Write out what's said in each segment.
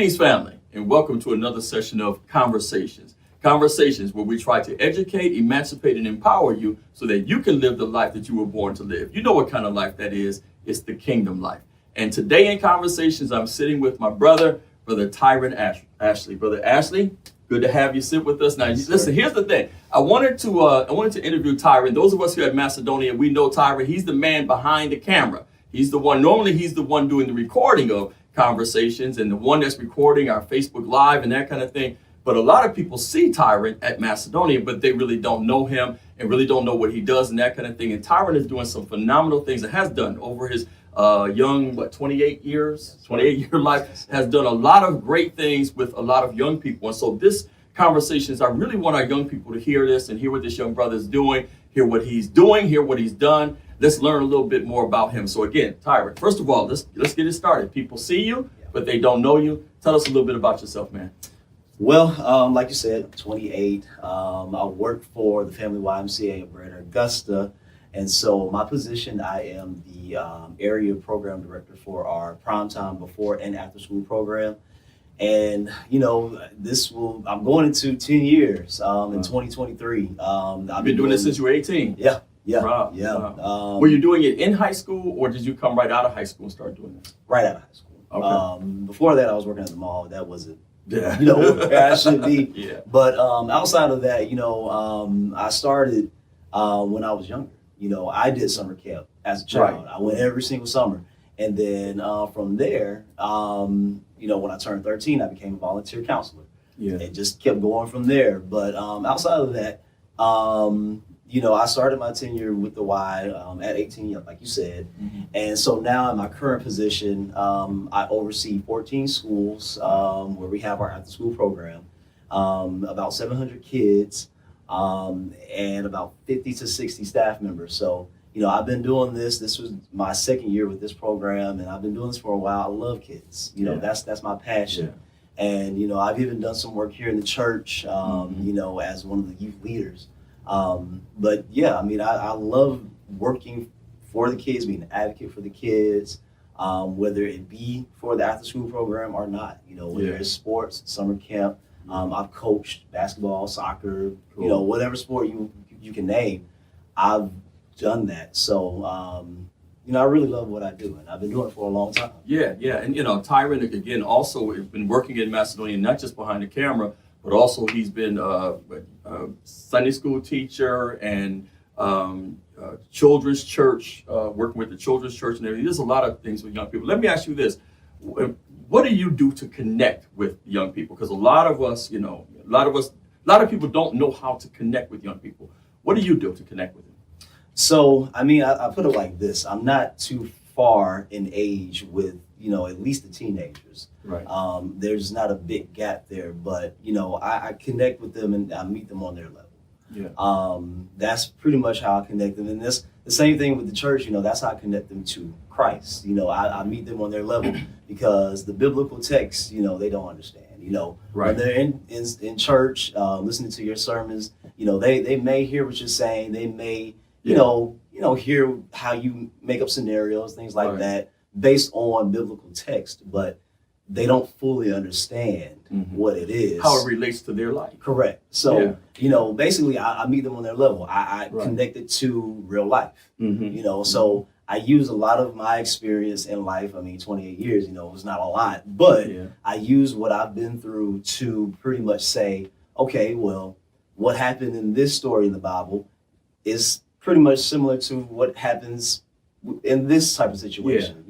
Greetings, family, and welcome to another session of Conversations. Conversations where we try to educate, emancipate, and empower you so that you can live the life that you were born to live. You know what kind of life that is. It's the kingdom life. And today in Conversations, I'm sitting with my brother Tyron Ashley. Brother Ashley, good to have you sit with us. Now, listen, here's the thing. I wanted to interview Tyron. Those of us here at Macedonia, we know Tyron. He's the man behind the camera. Normally he's the one doing the recording of Conversations and the one that's recording our Facebook Live and that kind of thing. But a lot of people see Tyron at Macedonia, but they really don't know him and really don't know what he does and that kind of thing. And Tyron is doing some phenomenal things and has done over his 28-year life, has done a lot of great things with a lot of young people. And so this Conversations, I really want our young people to hear this and hear what this young brother is doing, hear what he's done. Let's learn a little bit more about him. So again, Tyron, first of all, let's get it started. People see you, but they don't know you. Tell us a little bit about yourself, man. Well, like you said, I'm 28. I work for the Family YMCA of Greater Augusta. And so my position, I am the area program director for our primetime before and after school program. And, I'm going into 10 years in 2023. I've been doing this since you were 18. Yeah. Wow. Were you doing it in high school or did you come right out of high school and start doing this? Right out of high school. Okay. Before that, I was working at the mall. That wasn't, where I should be. Yeah. But outside of that, I started when I was younger. I did summer camp as a child. Right. I went every single summer. And then from there, when I turned 13, I became a volunteer counselor. Yeah. It just kept going from there. But outside of that, I started my tenure with the Y at 18, like you said. Mm-hmm. And so now in my current position, I oversee 14 schools where we have our after school program, about 700 kids, and about 50 to 60 staff members. So, I've been doing this. This was my second year with this program, and I've been doing this for a while. I love kids. That's my passion. Yeah. And, I've even done some work here in the church, as one of the youth leaders. But yeah, I love working for the kids, being an advocate for the kids, whether it be for the after school program or not, whether it's sports, summer camp. I've coached basketball, soccer, cool. Whatever sport you can name, I've done that. So, I really love what I do, and I've been doing it for a long time. Yeah. And, Tyron, again, also has been working in Macedonia, not just behind the camera, but also he's been a Sunday school teacher and children's church, working with the children's church and everything. There's a lot of things with young people. Let me ask you this. What do you do to connect with young people? Because a lot of people don't know how to connect with young people. What do you do to connect with them? So, I put it like this. I'm not too far in age with, at least the teenagers. Right. There's not a big gap there, but, I connect with them and I meet them on their level. Yeah. That's pretty much how I connect them. And this the same thing with the church, that's how I connect them to Christ. I meet them on their level because the biblical texts, they don't understand. Right. When they're in church, listening to your sermons, they may hear what you're saying. They may, hear how you make up scenarios, things like that, based on biblical text, but they don't fully understand what it is. How it relates to their life. Correct. So, basically I meet them on their level. I connect it to real life, so I use a lot of my experience in life. 28 years, it's not a lot, but I use what I've been through to pretty much say, okay, well, what happened in this story in the Bible is pretty much similar to what happens in this type of situation,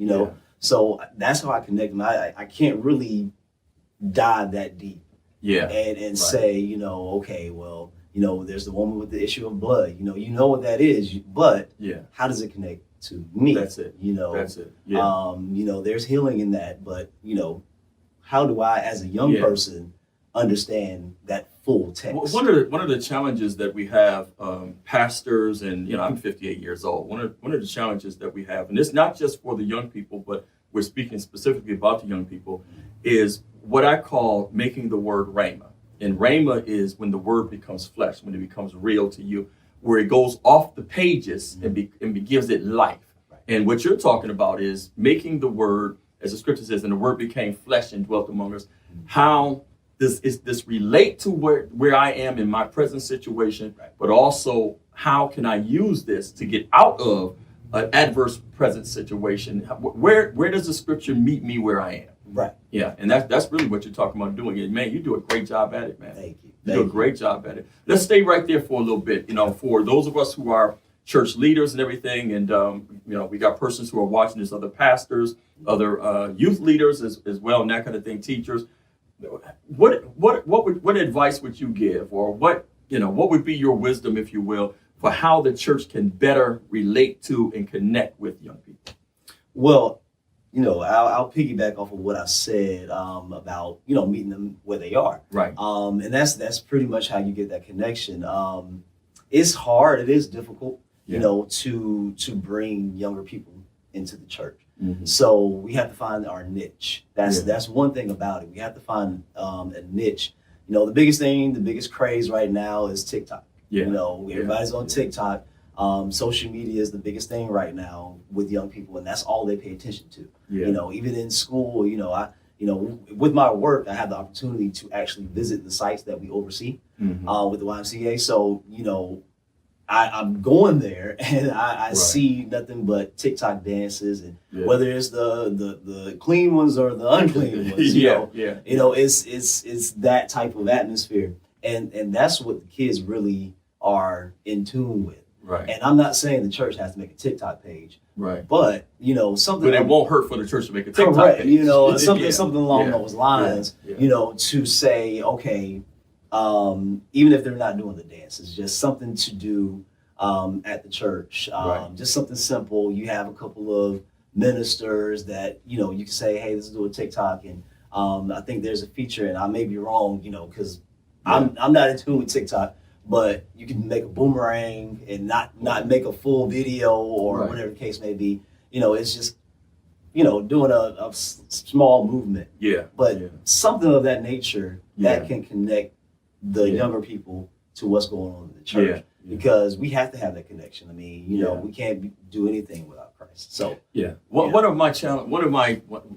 So that's how I connect them. I can't really dive that deep. Yeah. And say, okay, well, there's the woman with the issue of blood. You know what that is, but how does it connect to me? That's it. That's it. Yeah. There's healing in that, but how do I, as a young person, understand that full text? One of the challenges that we have, pastors, and I'm 58 years old. One of the challenges that we have, and it's not just for the young people, but we're speaking specifically about the young people, is what I call making the word rhema. And rhema is when the word becomes flesh, when it becomes real to you, where it goes off the pages and gives it life. Right. And what you're talking about is making the word as the scripture says, and the word became flesh and dwelt among us. How does this relate to where I am in my present situation, but also how can I use this to get out of an adverse present situation? Where does the scripture meet me where I am? Right. Yeah, and that's really what you're talking about doing. And man, you do a great job at it, man. Thank you. You do a great job at it. Let's stay right there for a little bit. You know, for those of us who are church leaders and everything, and you know, we got persons who are watching this, other pastors, other youth leaders as well, and that kind of thing, teachers. What advice would you give, or what would be your wisdom, if you will, for how the church can better relate to and connect with young people? Well, I'll piggyback off of what I said about meeting them where they are. Right. And that's pretty much how you get that connection. It's hard. It is difficult, to bring younger people into the church. Mm-hmm. So we have to find our niche. That's one thing about it. We have to find a niche. The biggest craze right now is TikTok. Yeah. Everybody's on TikTok. Social media is the biggest thing right now with young people, and that's all they pay attention to. Yeah. Even in school, with my work, I have the opportunity to actually visit the sites that we oversee with the YMCA. So, I'm going there and I see nothing but TikTok dances, and whether it's the clean ones or the unclean ones, it's that type of atmosphere, and that's what the kids really are in tune with. Right. And I'm not saying the church has to make a TikTok page. Right. But, something. But it won't hurt for the church to make a TikTok page. Something along those lines, to say, okay, even if they're not doing the dances, just something to do at the church. Just something simple. You have a couple of ministers that, you can say, hey, let's do a TikTok. And I think there's a feature, and I may be wrong, because I'm not in tune with TikTok. But you can make a boomerang and not make a full video or whatever the case may be. It's just, doing a small movement. Yeah. But something of that nature that can connect the younger people to what's going on in the church. Yeah. Because we have to have that connection. I mean, we can't do anything without Christ. So one of my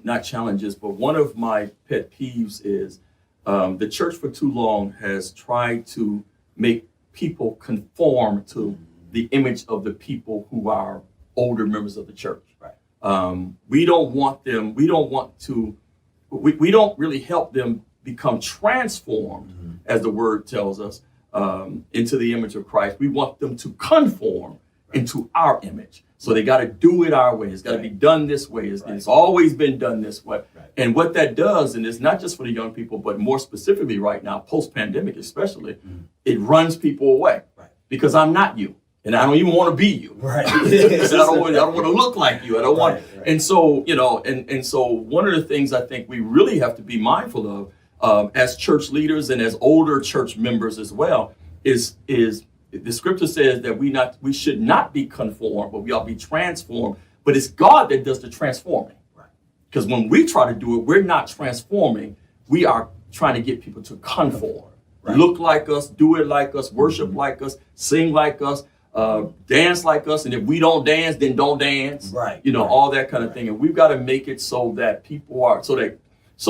not challenges, but one of my pet peeves is the church for too long has tried to make people conform to the image of the people who are older members of the church. Right. We don't really help them become transformed, as the word tells us, into the image of Christ. We want them to conform into our image. So they got to do it our way. It's got to be done this way. It's always been done this way. Right. And what that does, and it's not just for the young people, but more specifically right now, post-pandemic especially, it runs people away. Right. Because I'm not you. And I don't even want to be you. Right. I don't want to look like you. I don't want. Right. And so, and so one of the things I think we really have to be mindful of as church leaders and as older church members as well is the scripture says that we should not be conformed, but we ought to be transformed. But it's God that does the transforming. Right. Because when we try to do it, we're not transforming. We are trying to get people to conform. Right. Look like us, do it like us, worship like us, sing like us, dance like us. And if we don't dance, then don't dance. Right. All that kind of thing. And we've got to make it so that people are, so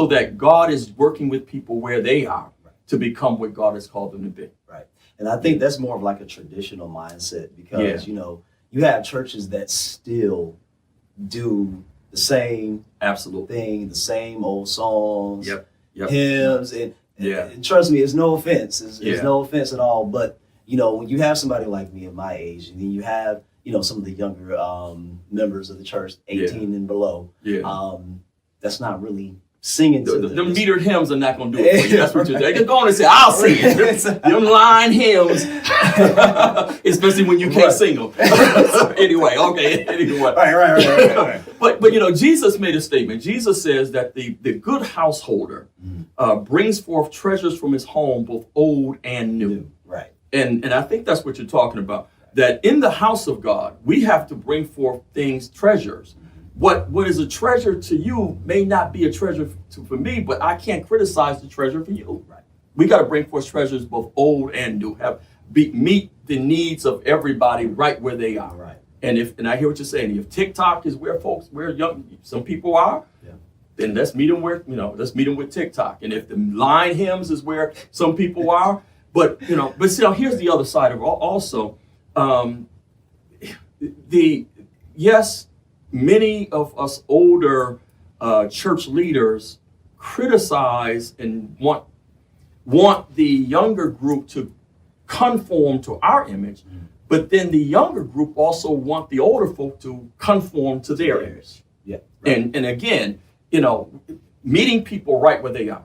that God is working with people where they are to become what God has called them to be. Right. And I think that's more of like a traditional mindset because, you have churches that still do the same thing, the same old songs, hymns. And trust me, it's no offense. It's no offense at all. But, when you have somebody like me at my age, and then you have, some of the younger members of the church, 18 and below, that's not really singing to the metered hymns are not going to do it for you. That's what you're saying. Just go on and say, I'll sing it. Them line hymns, especially when you can't sing them. Anyway. Right. But Jesus made a statement. Jesus says that the good householder brings forth treasures from his home, both old and new. Right. And I think that's what you're talking about. That in the house of God, we have to bring forth treasures. What is a treasure to you may not be a treasure for me, but I can't criticize the treasure for you. Right. We got to bring forth treasures both old and new, meet the needs of everybody right where they are. Right. And I hear what you're saying. If TikTok is where young some people are, then let's meet them where, let's meet them with TikTok. And if the line hymns is where some people are, but see, here's the other side of it also. Yes, many of us older church leaders criticize and want the younger group to conform to our image, but then the younger group also want the older folk to conform to their image. Yeah. Right. And again, meeting people right where they are.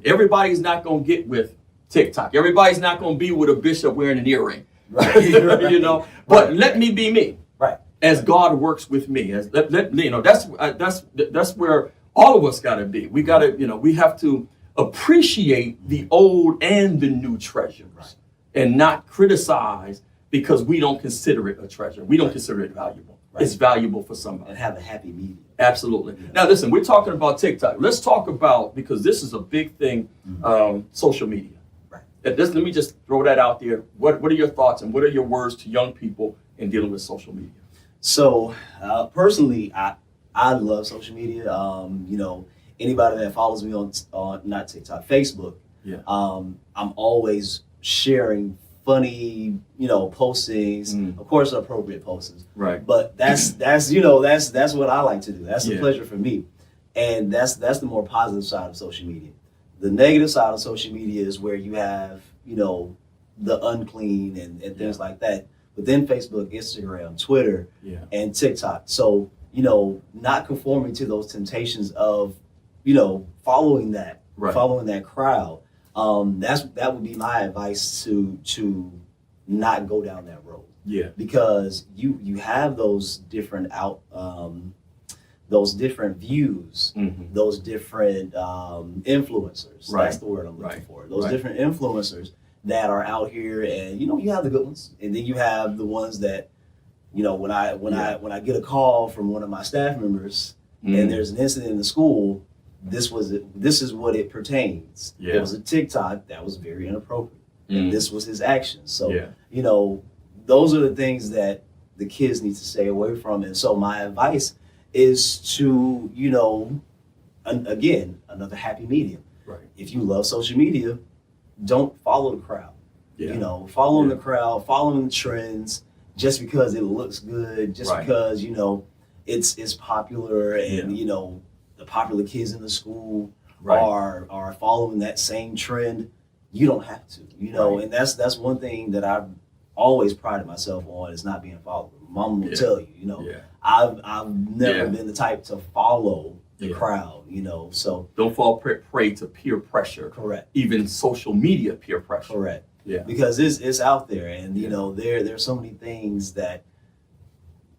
Everybody's not going to get with TikTok. Everybody's not going to be with a bishop wearing an earring. Right. But let me be me. Right. As God works with me. That's where all of us got to be. We got to, we have to appreciate the old and the new treasures, right, and not criticize because we don't consider it a treasure. We don't consider it valuable. Right. It's valuable for somebody. And have a happy medium. Absolutely. Yeah. Now, listen, we're talking about TikTok. Let's talk about, because this is a big thing, social media. Right. Let me just throw that out there. What are your thoughts and what are your words to young people in dealing with social media? So, personally, I love social media. Anybody that follows me on not TikTok, Facebook, yeah. I'm always sharing funny, postings, of course, appropriate postings. Right. But that's what I like to do. That's a pleasure for me. And that's the more positive side of social media. The negative side of social media is where you have, the unclean and things like that. But then Facebook, Instagram, Twitter, and TikTok. So, not conforming to those temptations of, following that crowd. That would be my advice to not go down that road. Yeah. Because you have those different those different views, those different influencers. Right. That's the word I'm looking for. Those different influencers that are out here, and you have the good ones, and then you have the ones that, when I get a call from one of my staff members and there's an incident in the school, this is what it pertains. Yeah. It was a TikTok that was very inappropriate, and this was his actions. So those are the things that the kids need to stay away from. And so my advice is to again, another happy medium. Right. If you love social media, don't follow the crowd. Yeah. Following the crowd, following the trends, just because it looks good, just because it's popular, and the popular kids in the school are following that same trend. You don't have to, and that's one thing that I've always prided myself on, is not being followed. Mom will tell you, I've never been the type to follow the crowd, so don't fall prey to peer pressure. Correct. Even social media peer pressure. Correct. Yeah. Because it's out there, and there's so many things that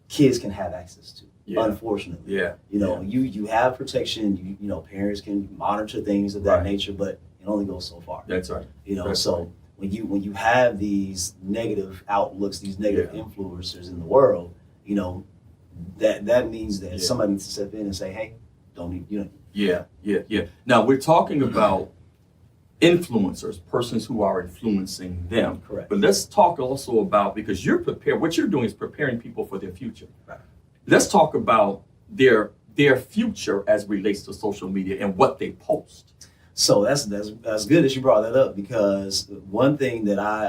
kids can have access to. Yeah. Unfortunately. Yeah. You have protection. Parents can monitor things of that nature, but it only goes so far. That's right. When you have these negative outlooks, these negative influencers in the world, that means that somebody needs to step in and say, hey, don't need. Yeah. Now we're talking about influencers, persons who are influencing them. Correct. But let's talk also about, because you're prepared, what you're doing is preparing people for their future. Right. Let's talk about their future as relates to social media and what they post. So that's good that you brought that up, because one thing that I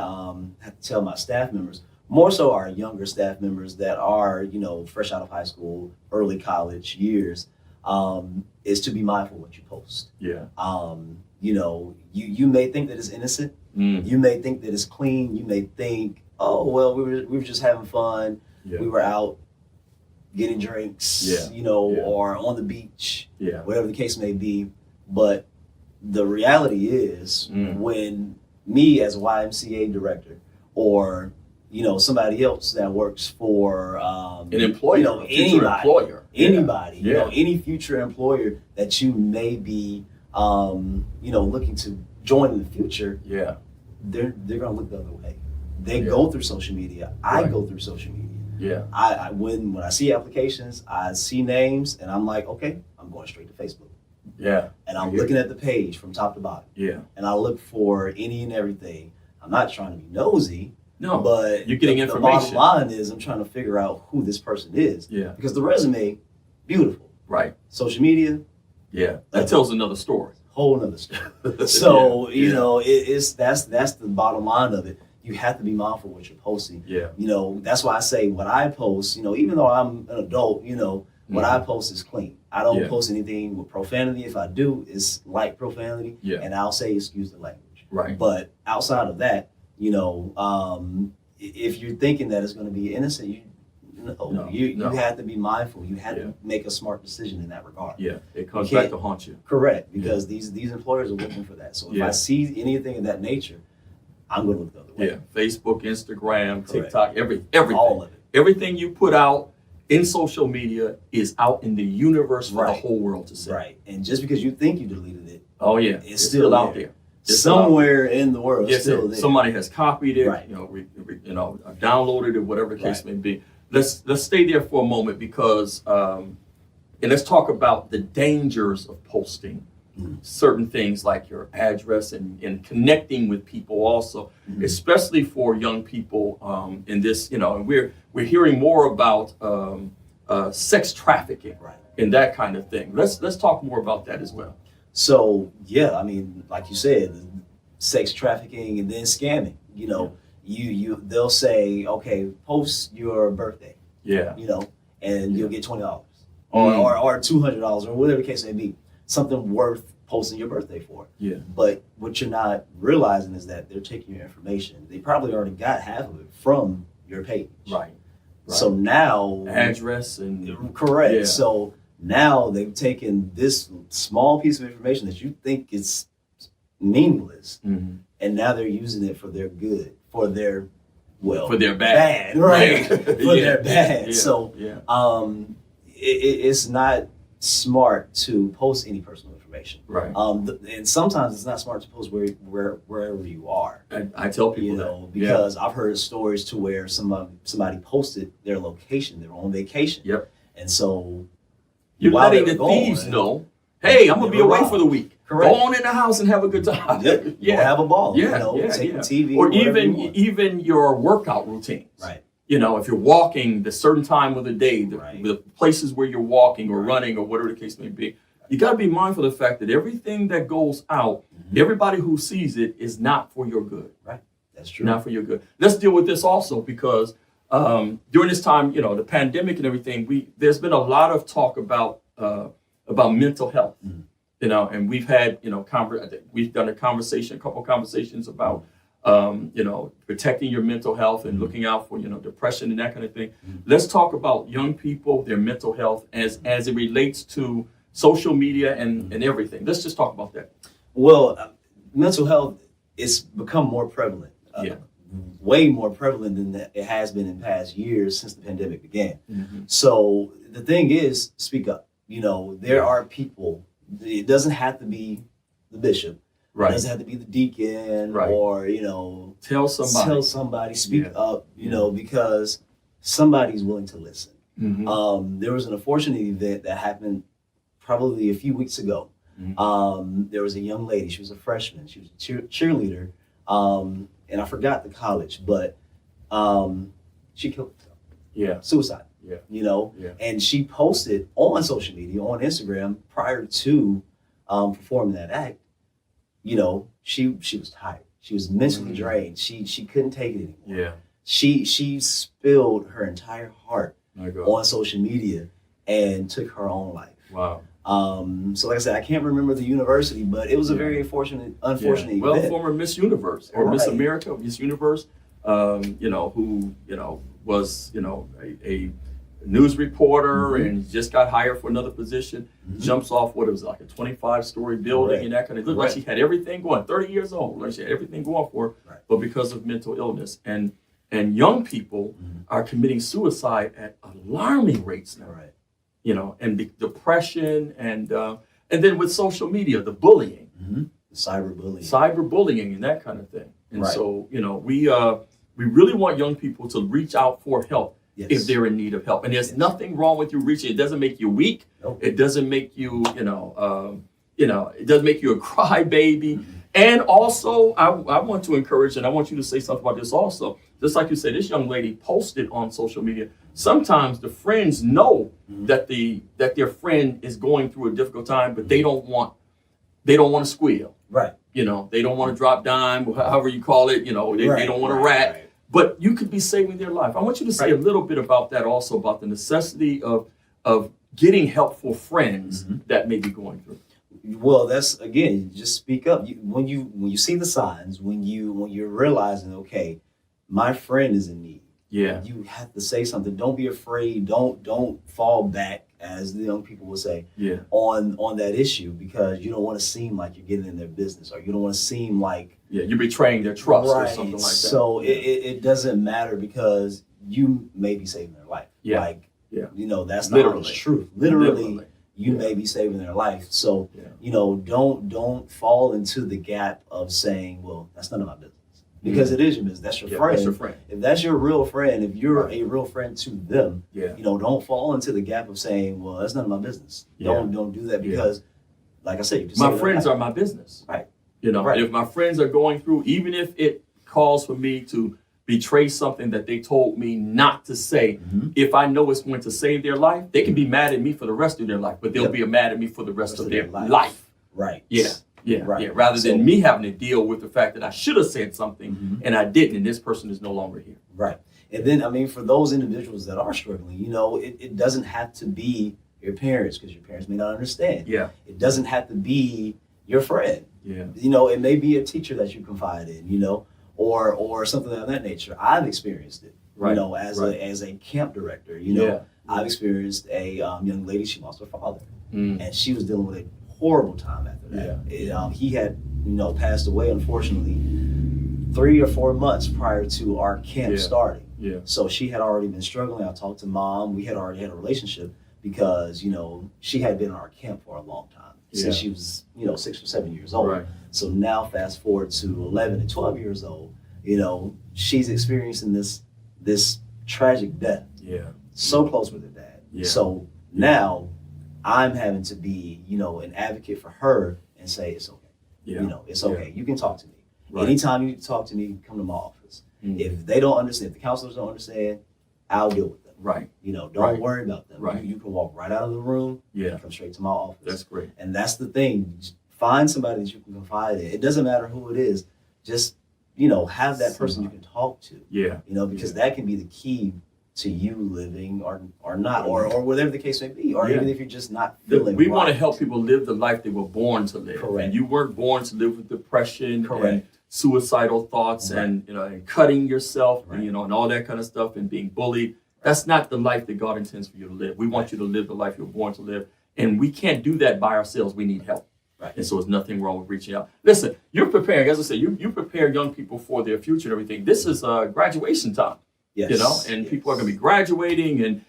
have to tell my staff members, more so our younger staff members that are, fresh out of high school, early college years, is to be mindful what you post. Yeah. You may think that it's innocent. You may think that it's clean. You may think, oh, well, we were just having fun. Yeah. We were out getting drinks, or on the beach, whatever the case may be. But the reality is, when me as a YMCA director, or somebody else that works for an employer, anybody, any future employer that you may be looking to join in the future, they're gonna look the other way. They go through social media. I go through social media. Yeah. I when I see applications, I see names, and I'm like, okay, I'm going straight to Facebook. Yeah. And I'm looking at the page from top to bottom. Yeah. And I look for any and everything. I'm not trying to be nosy. No. But you're getting information. The bottom line is I'm trying to figure out who this person is. Yeah. Because the resume, beautiful. Right. Social media. Yeah. That tells another story. Whole nother story. So, you know, that's the bottom line of it. You have to be mindful what you're posting. Yeah. You know, that's why I say what I post, you know, even though I'm an adult, you know, what I post is clean. I don't post anything with profanity. If I do, it's light profanity. Yeah. And I'll say excuse the language. Right. But outside of that, you know, if you're thinking that it's going to be innocent, you have to be mindful. You have to make a smart decision in that regard. Yeah, it comes back to haunt you. Correct, because these employers are looking for that. So if I see anything of that nature, I'm going to look the other way. Yeah, Facebook, Instagram, TikTok, everything. All of it. Everything you put out in social media is out in the universe for the whole world to see. Right, and just because you think you deleted it, it's still out there. Somewhere in the world, it's still there. Somebody has copied it, you know, downloaded it, whatever the case may be. Let's stay there for a moment because, and let's talk about the dangers of posting certain things like your address and connecting with people also, especially for young people in this, you know, and we're hearing more about sex trafficking and that kind of thing. Let's talk more about that as well. So, yeah, I mean, like you said, sex trafficking and then scamming, you know, they'll say, okay, post your birthday, you know, and you'll get $20 or $200 or whatever the case may be, something worth posting your birthday for. Yeah. But what you're not realizing is that they're taking your information. They probably already got half of it from your page. Right. So now address and correct. Yeah. So now they've taken this small piece of information that you think is meaningless, and now they're using it for their good, for their for their bad, right? For their bad. So it's not smart to post any personal information, right? And sometimes it's not smart to post wherever you are. I tell people, you know, because I've heard stories to where somebody posted their location, they were on vacation. Yep. And so you're letting the thieves know, hey, I'm gonna be away for the week. Correct. Go on in the house and have a good time. Yeah, have a ball. Yeah, you know, take the TV, or even your workout routines. Right. You know, if you're walking the certain time of the day, the places where you're walking or running or whatever the case may be, you got to be mindful of the fact that everything that goes out, everybody who sees it is not for your good. Right. That's true. Not for your good. Let's deal with this also because during this time, you know, the pandemic and everything, there's been a lot of talk about mental health. You know, and we've had, you know, we've done a couple conversations about, you know, protecting your mental health and looking out for, you know, depression and that kind of thing. Let's talk about young people, their mental health as it relates to social media and everything. Let's just talk about that. Well, mental health is become more prevalent. Way more prevalent than it has been in past years since the pandemic began. So the thing is, speak up. You know, there are people. It doesn't have to be the bishop. Right. It doesn't have to be the deacon or, you know, tell somebody, speak up, you know, because somebody's willing to listen. There was an unfortunate event that happened probably a few weeks ago. There was a young lady, she was a freshman, she was a cheerleader, and I forgot the college, but she killed herself. Yeah. Suicide. Yeah. You know, and she posted on social media, on Instagram, prior to performing that act. You know, she was tired. She was mentally drained. She couldn't take it anymore. Yeah. She spilled her entire heart on social media and took her own life. Wow. So like I said, I can't remember the university, but it was a very unfortunate event. Well, former Miss Universe or Miss America, Miss Universe, you know, who, you know, was, you know, a news reporter and just got hired for another position, jumps off what it was like a 25-story building and that kind of thing. Like she had everything going, 30 years old, like she had everything going for her, but because of mental illness. And young people are committing suicide at alarming rates now. Right. You know, and depression and then with social media, the bullying. Cyberbullying and that kind of thing. And so, you know, we really want young people to reach out for help. Yes. If they're in need of help. And there's nothing wrong with you reaching. It doesn't make you weak. Nope. It doesn't make you, it doesn't make you a crybaby. And also, I want to encourage, and I want you to say something about this also. Just like you said, this young lady posted on social media sometimes the friends know Mhm. that their friend is going through a difficult time, but they don't want to squeal. Right. You know, they don't want to drop dime, however you call it. You know, they don't want to rat. Right. But you could be saving their life. I want you to say a little bit about that also, about the necessity of getting help for friends Mhm. that may be going through. Well, that's again, just speak up. When you see the signs, when you're realizing, okay, my friend is in need. Yeah. You have to say something. Don't be afraid. Don't fall back, as the young people will say, Yeah. on that issue, because you don't want to seem like you're getting in their business, or you don't want to seem like You're betraying their trust or right. something like that. So it doesn't matter, because you may be saving their life. Yeah. Like, Yeah. that's the Literally. honest truth. Literally. You Yeah. may be saving their life. So, Yeah. don't fall into the gap of saying, well, that's none of my business. Because it is your business. That's your friend. That's your friend. If that's your real friend, if you're a real friend to them, Yeah. don't fall into the gap of saying, well, that's none of my business. Yeah. Don't do that, Yeah. because, like I said, you can My save friends their are my business. Right. You know, Right. if my friends are going through, even if it calls for me to betray something that they told me not to say, Mhm. if I know it's going to save their life, they can be mad at me for the rest of their life, but they'll Yep. be mad at me for the rest of their life. Right. Yeah. Yeah, Right. yeah. Rather So- than me having to deal with the fact that I should have said something Mhm. and I didn't, and this person is no longer here. Right. And then, for those individuals that are struggling, it doesn't have to be your parents, because your parents may not understand. Yeah, It doesn't have to be your friend. yeah, It may be a teacher that you confide in, or something of that nature. I've experienced it, Right, as right. as a camp director, Yeah. I've experienced a young lady. She lost her father, Mm. and she was dealing with a horrible time after that. He had, passed away, unfortunately, 3 or 4 months prior to our camp Yeah. starting. Yeah, So she had already been struggling. I talked to mom. We had already had a relationship, because, she had been in our camp for a long time, Yeah. since she was, 6 or 7 years old. right. So now fast forward to 11 and 12 years old, she's experiencing this tragic death, Yeah, so close with her dad. Yeah. So now I'm having to be, an advocate for her and say, it's okay. yeah. It's okay. You can talk to me. Right. Anytime you need to talk to me, come to my office. Mm. If they don't understand, if the counselors don't understand, I'll deal with them. Right. Don't Right. worry about them. Right. You can walk right out of the room Yeah, and come straight to my office. that's great. And that's the thing. Just find somebody that you can confide in. It doesn't matter who it is. Just, have that person you can talk to. Yeah, Because that can be the key to you living or not, or whatever the case may be, or Yeah. even if you're just not feeling we want to right. help people live the life they were born to live. Correct. And you weren't born to live with depression Correct. and suicidal thoughts Right. and cutting yourself, Right. and all that kind of stuff, and being bullied. That's not the life that God intends for you to live. We want you to live the life you were born to live. And we can't do that by ourselves. We need help. Right. And so there's nothing wrong with reaching out. Listen, you're preparing, as I said, you prepare young people for their future and everything. This is graduation time, Yes. and Yes. people are going to be graduating and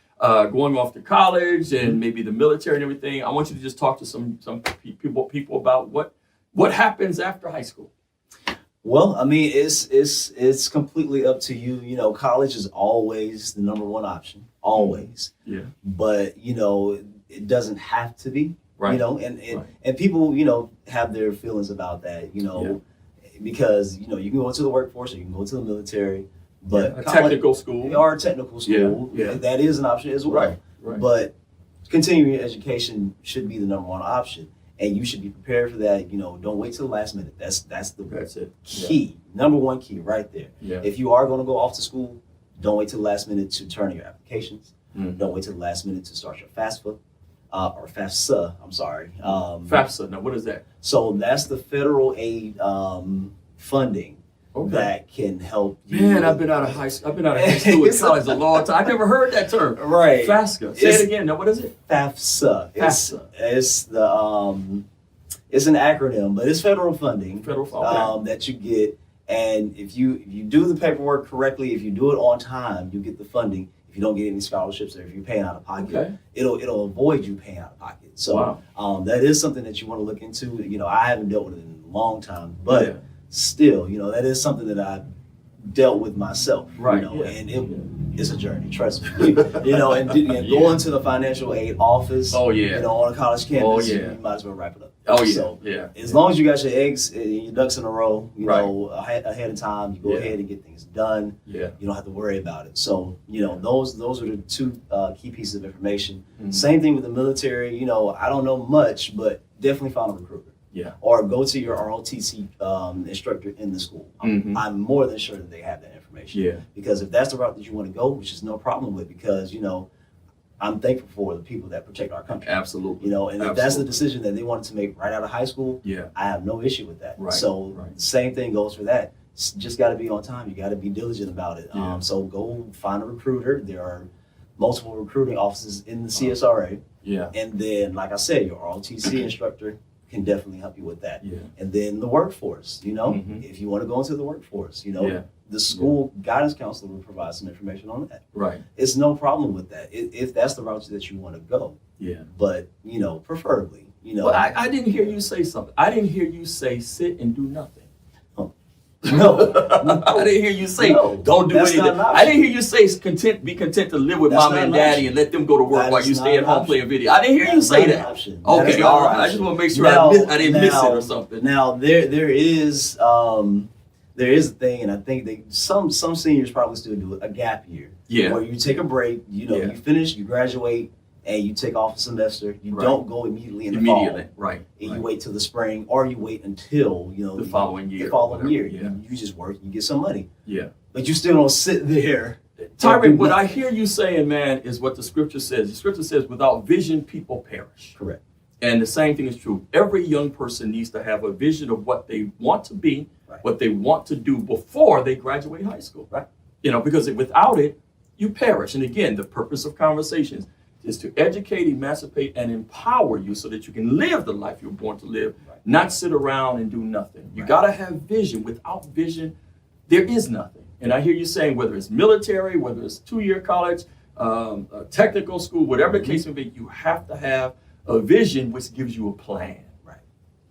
going off to college and maybe the military and everything. I want you to just talk to some people about what happens after high school. Well, it's completely up to you. College is always the number one option, always. Yeah. But it doesn't have to be. Right. And people have their feelings about that. Because you can go into the workforce or you can go to the military. But a technical school. or a technical school, Yeah. that is an option as well. Right. But continuing education should be the number one option, and you should be prepared for that. Don't wait till the last minute. That's it. key, number one key right there. Yeah. If you are going to go off to school, don't wait till the last minute to turn in your applications. Mm. Don't wait till the last minute to start your FAFSA, or FAFSA. I'm sorry. FAFSA. Now, what is that? So that's the federal aid funding Okay. that can help you. Man, I've been out of high school and college a long time. I never heard that term. Right. FAFSA. Say it again. Now, what is it? FAFSA. FAFSA. It's the it's an acronym, but it's federal funding. Federal funding. That you get, and if you do the paperwork correctly, if you do it on time, you get the funding. If you don't get any scholarships, or if you're paying out of pocket, Okay. it'll avoid you paying out of pocket. So that is something that you want to look into. I haven't dealt with it in a long time, but Yeah. still, that is something that I dealt with myself. Right. And it's a journey, trust me. You know, and going to the financial aid office, Oh yeah. you know, on a college campus, Oh, yeah. you might as well wrap it up. Oh yeah. So Yeah. as long as you got your eggs, your ducks in a row, you Right. know, ahead of time, you go ahead and get things done. Yeah. You don't have to worry about it. So, you know, those are the two key pieces of information. Mhm. Same thing with the military. You know, I don't know much, but definitely find a recruiter. Yeah. Or go to your ROTC instructor in the school. Mhm. I'm more than sure that they have that information. Yeah. Because if that's the route that you want to go, which is no problem with, because, you know, I'm thankful for the people that protect our country. Absolutely. You know, and if that's the decision that they wanted to make right out of high school, Yeah. I have no issue with that. Right, So right. the same thing goes for that. Just got to be on time. You got to be diligent about it. Yeah. So go find a recruiter. There are multiple recruiting offices in the CSRA. Yeah. And then, like I said, your ROTC instructor can definitely help you with that. Yeah. And then the workforce, you know, Mhm. if you want to go into the workforce, you know, Yeah. the school guidance counselor will provide some information on that. Right. It's no problem with that if that's the route that you want to go. Yeah. But, you know, preferably, you know. Well, I didn't hear you say something. I didn't hear you say sit and do nothing. No. I didn't hear you say No, don't do that's anything. not an option. I didn't hear you say be content to live with That's mama not and an daddy option. and let them go to work That while is you not stay at an home option. playing video. I didn't hear you That's say not an that. option. That is Okay, not all an right. I option. just want to make sure Now- I didn't miss it or something. Now there is a thing, and I think some seniors probably still do it, a gap year. Yeah. Where you take a break, you know, Yeah. you finish, you graduate, and you take off a semester. You Right. don't go immediately in the Immediately. fall. Right. And right. you wait till the spring, or you wait until, you know, The following year, The following whatever, year. yeah. You just work, you get some money. Yeah. But you still don't sit there. Tyron, what I hear you saying, man, is what the scripture says. The scripture says, without vision, people perish. Correct. And the same thing is true. Every young person needs to have a vision of what they want to be, Right. what they want to do before they graduate high school. Right. You know, because without it, you perish. And again, the purpose of conversations is to educate, emancipate, and empower you so that you can live the life you're born to live, Right. not sit around and do nothing. You Right. got to have vision. Without vision, there is nothing. And I hear you saying, whether it's military, whether it's 2-year college, a technical school, whatever the case may be, you have to have a vision which gives you a plan. Right.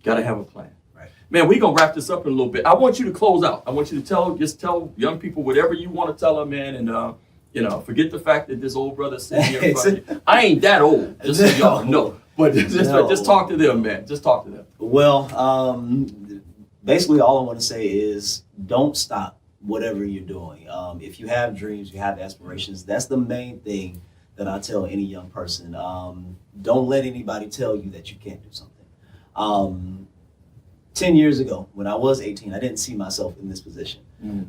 Got to have a plan. Right. Man, we're going to wrap this up in a little bit. I want you to close out. I want you to tell young people whatever you want to tell them, man. And, you know, forget the fact that this old brother's sitting here in front of you. I ain't that old, just so y'all know. But just talk to them, man. Just talk to them. Well, basically all I want to say is don't stop whatever you're doing. If you have dreams, you have aspirations, that's the main thing that I tell any young person. Don't let anybody tell you that you can't do something. 10 years ago, when I was 18, I didn't see myself in this position.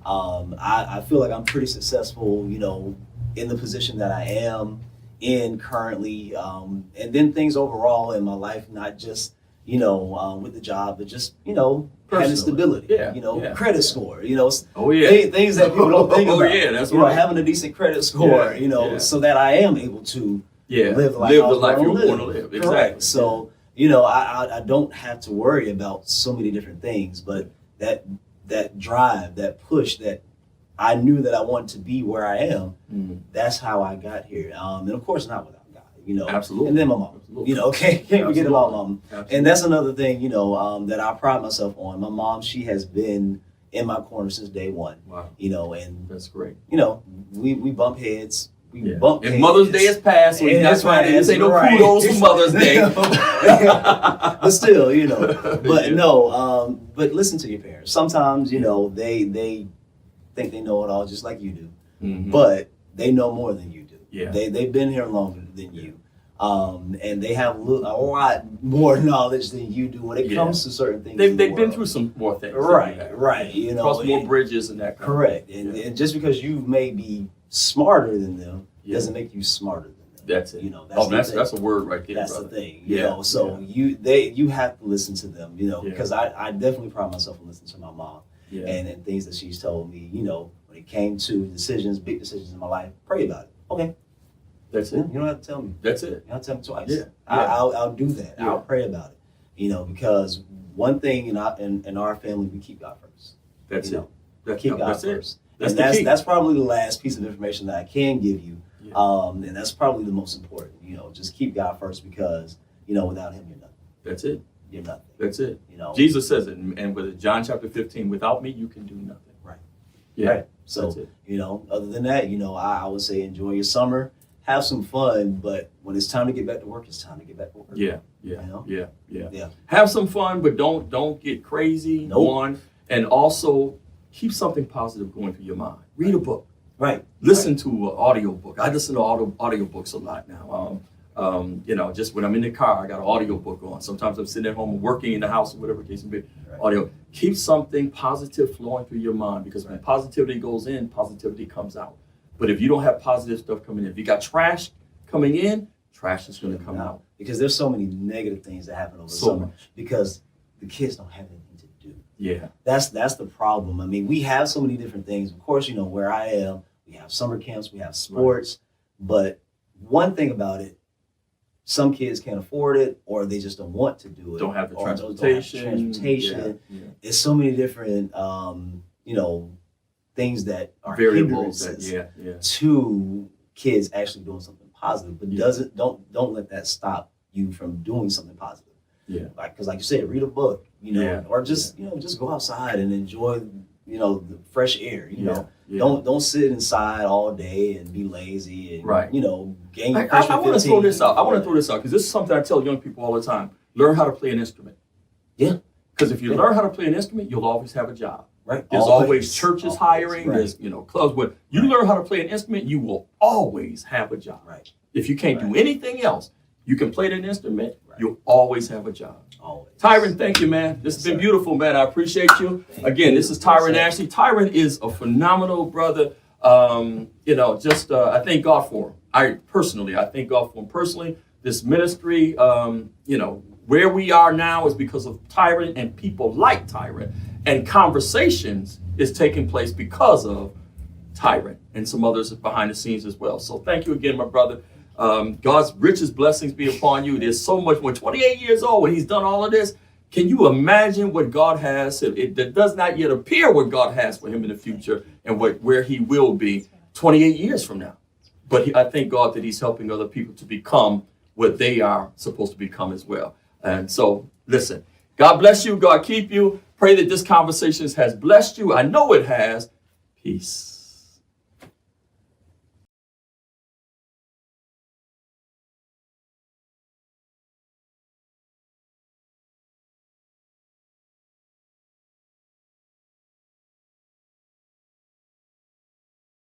I feel like I'm pretty successful, you know, in the position that I am in currently. And then things overall in my life, not just, you know, with the job, but just, you know, having Personally. stability, Yeah, you know, yeah. credit score, you know, Oh, yeah. things that people don't think Oh, about. yeah, that's you know, right. having a decent credit score, Yeah, you know, yeah. so that I am able to Yeah. live the life, Live I the was life born you were to born to live. Exactly. Correct. So, you know, I don't have to worry about so many different things, but that drive, that push, that I knew that I wanted to be where I am. That's how I got here. And of course, not without God, you know. Absolutely. And then my mom, Absolutely. you know, can't forget about mom. Absolutely. And that's another thing, you know, that I pride myself on. My mom, she has been in my corner since day one, Wow. you know, and, That's great. you know, we bump heads. We Yeah. bump And heads. Mother's Day is past, so And that's right. This ain't no right. kudos for Mother's Day. But still, you know. But Yeah. no, but listen to your parents. Sometimes, you know, they think they know it all just like you do. Mhm. But they know more than you do. Yeah. They've been here longer than you. And they have a lot more knowledge than you do when it Yeah. comes to certain things. They've in the been world. through some more things. than Right, you have. right, you know, Crossed more and- bridges and that kind Correct. of And, thing. and just because you may be smarter than them Yeah. doesn't make you smarter than them. That's it. You know, That's a word right there, that's brother. the thing, you Yeah, know. So yeah. you have to listen to them, you know, Yeah. because I definitely pride myself on listening to my mom Yeah. and things that she's told me, you know, when it came to decisions, big decisions in my life. Pray about it. Okay, That's you it. don't have to tell me. That's it. You don't have to tell me twice. Yeah, I'll do that. Yeah. I'll pray about it. You know, because one thing in our family, we keep God first. That's you it. know, That's, keep God that's it. first. That's And the that's key. that's probably the last piece of information that I can give you. Yeah. And that's probably the most important. You know, just keep God first, because, you know, without him you're nothing. That's it. You're nothing. That's it. You know. Jesus says it, and with John chapter 15, without me, you can do nothing. Right. Yeah. Right. So, That's it. other than that, I would say enjoy your summer, have some fun, but when it's time to get back to work, it's time to get back to work. Yeah. Yeah. Have some fun, but don't get crazy. Nope. One, and also keep something positive going through your mind. Read a book. Right. Listen to an audiobook. I listen to audiobooks a lot now. Just when I'm in the car, I got an audiobook on. Sometimes I'm sitting at home working in the house or whatever case may be. Right. Audio. Keep something positive flowing through your mind, because when positivity goes in, positivity comes out. But if you don't have positive stuff coming in, if you got trash coming in, trash is going to come out. Because there's so many negative things that happen over the So summer much. because the kids don't have anything to do. Yeah. That's the problem. I mean, we have so many different things. Of course, where I am, we have summer camps, we have sports, but one thing about it, some kids can't afford it, or they just don't want to do it. Don't have the or transportation. Yeah. It's so many different, things that are Variables. hindrances to kids actually doing something positive. But don't let that stop you from doing something positive. Yeah. Because like you said, read a book, or just just go outside and enjoy the fresh air. Don't sit inside all day and be lazy and gain your I want to throw this out. I want to throw this out because this is something I tell young people all the time. Learn how to play an instrument. Yeah. Because if you learn how to play an instrument, you'll always have a job. Right. There's always churches hiring. Right. There's clubs. But you learn how to play an instrument, you will always have a job. Right. If you can't do anything else, you can play that instrument. Right. You'll always have a job. Always. Tyron, thank you, man. This has been beautiful, man. I appreciate you. Again, this is Tyron Ashley. Tyron is a phenomenal brother. I thank God for him. I thank God for him personally. This ministry, where we are now is because of Tyron and people like Tyron. And Conversations is taking place because of Tyron and some others behind the scenes as well. So thank you again, my brother. God's richest blessings be upon you. There's so much more. 28 years old when he's done all of this. Can you imagine what God has? It does not yet appear what God has for him in the future and where he will be 28 years from now. But I thank God that he's helping other people to become what they are supposed to become as well. And so, listen, God bless you. God keep you. Pray that this conversation has blessed you. I know it has. Peace.